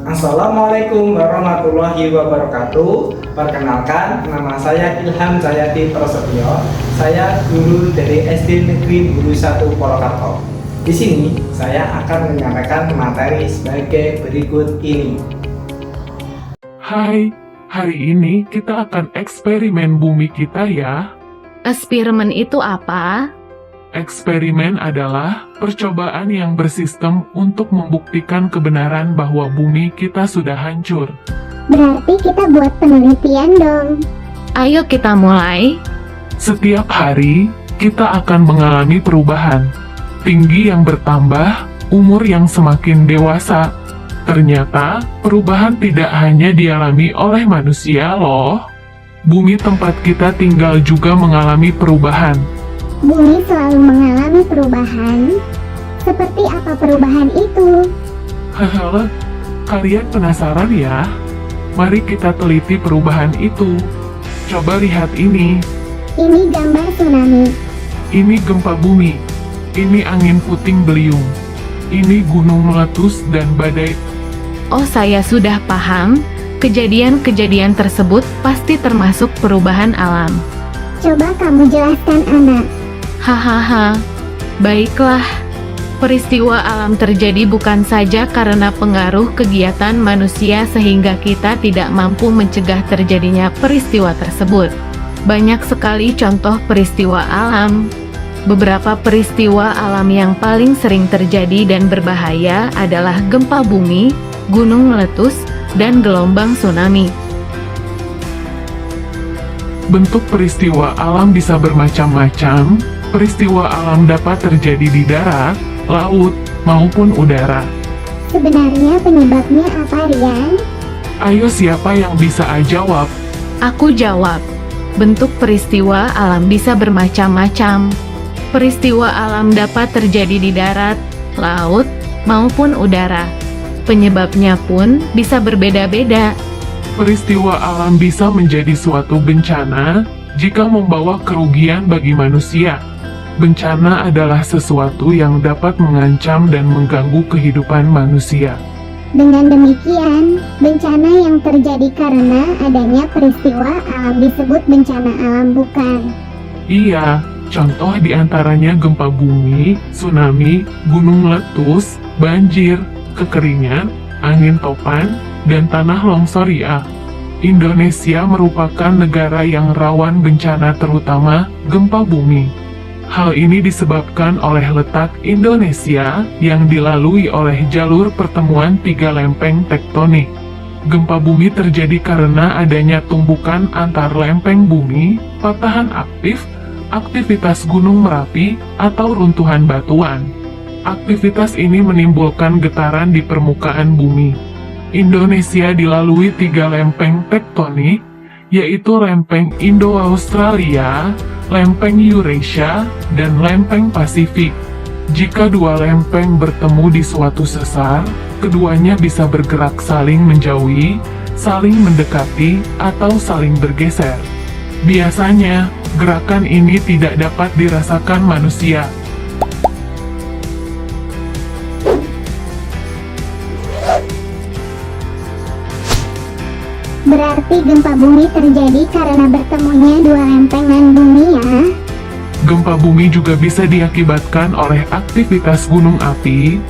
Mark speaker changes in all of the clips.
Speaker 1: Assalamualaikum warahmatullahi wabarakatuh. Perkenalkan, nama saya Ilham Jayadi Prasetyo. Saya guru dari SD Negeri Bulu 1 Purwokerto. Di sini saya akan menyampaikan materi sebagai berikut ini.
Speaker 2: Hai, hari ini kita akan eksperimen bumi kita ya.
Speaker 3: Eksperimen itu apa?
Speaker 2: Eksperimen adalah percobaan yang bersistem untuk membuktikan kebenaran bahwa bumi kita sudah hancur.
Speaker 4: Berarti kita buat penelitian dong.
Speaker 3: Ayo kita mulai.
Speaker 2: Setiap hari, kita akan mengalami perubahan. Tinggi yang bertambah, umur yang semakin dewasa. Ternyata, perubahan tidak hanya dialami oleh manusia loh. Bumi tempat kita tinggal juga mengalami perubahan.
Speaker 4: Bumi selalu mengalami perubahan. Seperti apa perubahan itu?
Speaker 2: Hahaha, kalian penasaran ya? Mari kita teliti perubahan itu. Coba lihat ini.
Speaker 4: Ini gambar tsunami.
Speaker 2: Ini gempa bumi. Ini angin puting beliung. Ini gunung meletus dan badai.
Speaker 3: Oh, saya sudah paham. Kejadian-kejadian tersebut pasti termasuk perubahan alam.
Speaker 4: Coba kamu jelaskan, anak.
Speaker 3: Hahaha. Baiklah. Peristiwa alam terjadi bukan saja karena pengaruh kegiatan manusia sehingga kita tidak mampu mencegah terjadinya peristiwa tersebut. Banyak sekali contoh peristiwa alam. Beberapa peristiwa alam yang paling sering terjadi dan berbahaya adalah gempa bumi, gunung meletus, dan gelombang tsunami.
Speaker 2: Bentuk peristiwa alam bisa bermacam-macam. Peristiwa alam dapat terjadi di darat, laut, maupun udara.
Speaker 4: Sebenarnya penyebabnya apa, Rian?
Speaker 2: Ayo, siapa yang bisa jawab?
Speaker 3: Aku jawab. Bentuk peristiwa alam bisa bermacam-macam. Peristiwa alam dapat terjadi di darat, laut, maupun udara. Penyebabnya pun bisa berbeda-beda.
Speaker 2: Peristiwa alam bisa menjadi suatu bencana jika membawa kerugian bagi manusia. Bencana adalah sesuatu yang dapat mengancam dan mengganggu kehidupan manusia.
Speaker 4: Dengan demikian, bencana yang terjadi karena adanya peristiwa alam disebut bencana alam, bukan?
Speaker 2: Iya, contoh diantaranya gempa bumi, tsunami, gunung meletus, banjir, kekeringan, angin topan, dan tanah longsor ya. Indonesia merupakan negara yang rawan bencana terutama gempa bumi. Hal ini disebabkan oleh letak Indonesia yang dilalui oleh jalur pertemuan tiga lempeng tektonik. Gempa bumi terjadi karena adanya tumbukan antar lempeng bumi, patahan aktif, aktivitas gunung Merapi, atau runtuhan batuan. Aktivitas ini menimbulkan getaran di permukaan bumi. Indonesia dilalui tiga lempeng tektonik, yaitu lempeng Indo-Australia, lempeng Eurasia, dan lempeng Pasifik. Jika dua lempeng bertemu di suatu sesar, keduanya bisa bergerak saling menjauhi, saling mendekati, atau saling bergeser. Biasanya, gerakan ini tidak dapat dirasakan manusia.
Speaker 4: Berarti gempa bumi terjadi karena bertemunya dua lempengan bumi ya?
Speaker 2: Gempa bumi juga bisa diakibatkan oleh aktivitas gunung api.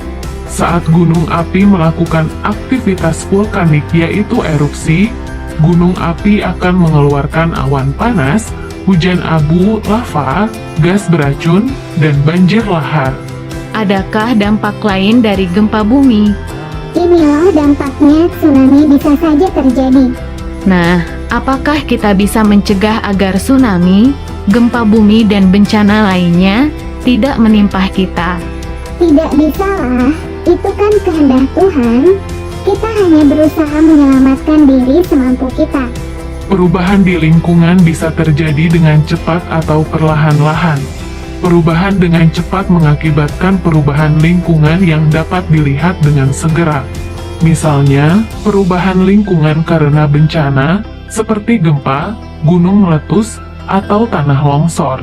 Speaker 2: Saat gunung api melakukan aktivitas vulkanik yaitu erupsi, gunung api akan mengeluarkan awan panas, hujan abu, lava, gas beracun, dan banjir lahar.
Speaker 3: Adakah dampak lain dari gempa bumi?
Speaker 4: Ini loh dampaknya, tsunami bisa saja terjadi.
Speaker 3: Nah, apakah kita bisa mencegah agar tsunami, gempa bumi, dan bencana lainnya tidak menimpa kita?
Speaker 4: Tidak bisa lah, itu kan kehendak Tuhan. Kita hanya berusaha menyelamatkan diri semampu kita.
Speaker 2: Perubahan di lingkungan bisa terjadi dengan cepat atau perlahan-lahan. Perubahan dengan cepat mengakibatkan perubahan lingkungan yang dapat dilihat dengan segera. Misalnya, perubahan lingkungan karena bencana, seperti gempa, gunung meletus, atau tanah longsor.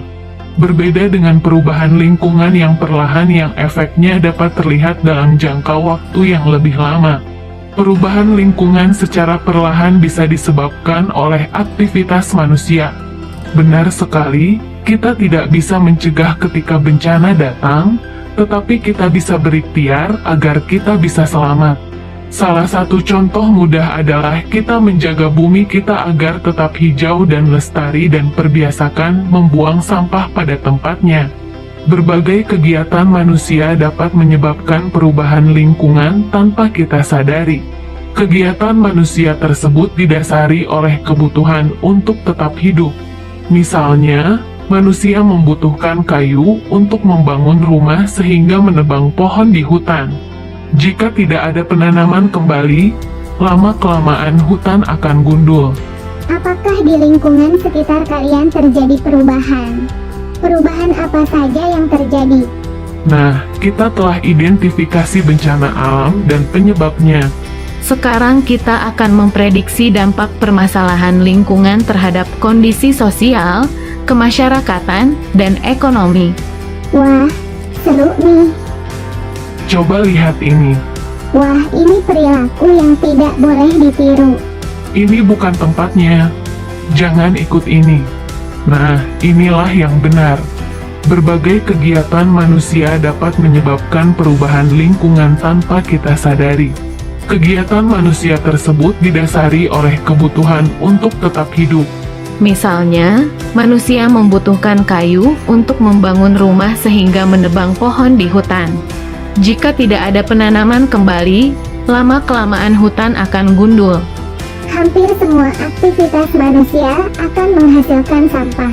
Speaker 2: Berbeda dengan perubahan lingkungan yang perlahan yang efeknya dapat terlihat dalam jangka waktu yang lebih lama. Perubahan lingkungan secara perlahan bisa disebabkan oleh aktivitas manusia. Benar sekali, kita tidak bisa mencegah ketika bencana datang, tetapi kita bisa berikhtiar agar kita bisa selamat. Salah satu contoh mudah adalah kita menjaga bumi kita agar tetap hijau dan lestari dan perbiasakan membuang sampah pada tempatnya. Berbagai kegiatan manusia dapat menyebabkan perubahan lingkungan tanpa kita sadari. Kegiatan manusia tersebut didasari oleh kebutuhan untuk tetap hidup. Misalnya, manusia membutuhkan kayu untuk membangun rumah sehingga menebang pohon di hutan. Jika tidak ada penanaman kembali, lama-kelamaan hutan akan gundul.
Speaker 4: Apakah di lingkungan sekitar kalian terjadi perubahan? Perubahan apa saja yang terjadi?
Speaker 2: Nah, kita telah identifikasi bencana alam dan penyebabnya.
Speaker 3: Sekarang kita akan memprediksi dampak permasalahan lingkungan terhadap kondisi sosial, kemasyarakatan, dan ekonomi.
Speaker 4: Wah, seru nih.
Speaker 2: Coba lihat ini.
Speaker 4: Wah, ini perilaku yang tidak boleh ditiru.
Speaker 2: Ini bukan tempatnya. Jangan ikut ini. Nah, inilah yang benar. Berbagai kegiatan manusia dapat menyebabkan perubahan lingkungan tanpa kita sadari. Kegiatan manusia tersebut didasari oleh kebutuhan untuk tetap hidup.
Speaker 3: Misalnya, manusia membutuhkan kayu untuk membangun rumah sehingga menebang pohon di hutan. Jika tidak ada penanaman kembali, lama-kelamaan hutan akan gundul.
Speaker 4: Hampir semua aktivitas manusia akan menghasilkan sampah.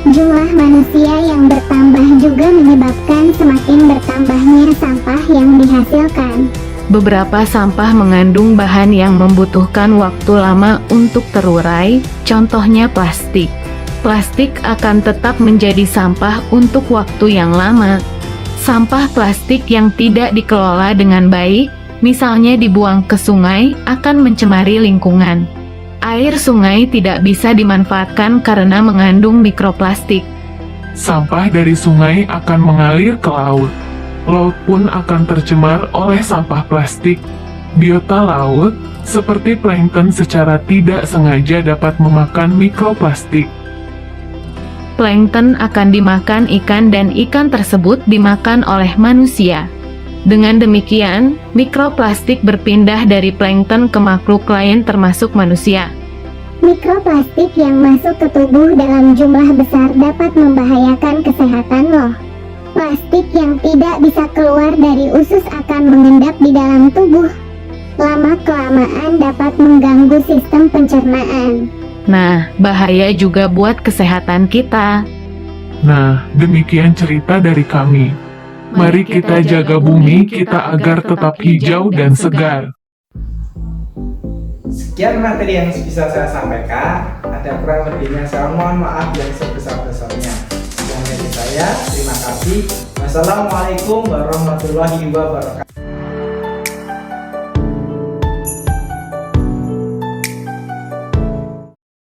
Speaker 4: Jumlah manusia yang bertambah juga menyebabkan semakin bertambahnya sampah yang dihasilkan.
Speaker 3: Beberapa sampah mengandung bahan yang membutuhkan waktu lama untuk terurai, contohnya plastik. Plastik akan tetap menjadi sampah untuk waktu yang lama. Sampah plastik yang tidak dikelola dengan baik, misalnya dibuang ke sungai, akan mencemari lingkungan. Air sungai tidak bisa dimanfaatkan karena mengandung mikroplastik.
Speaker 2: Sampah dari sungai akan mengalir ke laut. Laut pun akan tercemar oleh sampah plastik. Biota laut, seperti plankton secara tidak sengaja dapat memakan mikroplastik.
Speaker 3: Plankton akan dimakan ikan dan ikan tersebut dimakan oleh manusia. Dengan demikian, mikroplastik berpindah dari plankton ke makhluk lain termasuk manusia.
Speaker 4: Mikroplastik yang masuk ke tubuh dalam jumlah besar dapat membahayakan kesehatan loh. Plastik yang tidak bisa keluar dari usus akan mengendap di dalam tubuh. Lama-kelamaan dapat mengganggu sistem pencernaan.
Speaker 3: Nah, bahaya juga buat kesehatan kita.
Speaker 2: Nah, demikian cerita dari kami. Mari kita jaga bumi kita agar tetap hijau dan segar.
Speaker 1: Sekian materi yang bisa saya sampaikan. Ada kurang lebihnya saya mohon maaf yang sebesar-besarnya. Dari saya, terima kasih. Wassalamualaikum warahmatullahi wabarakatuh.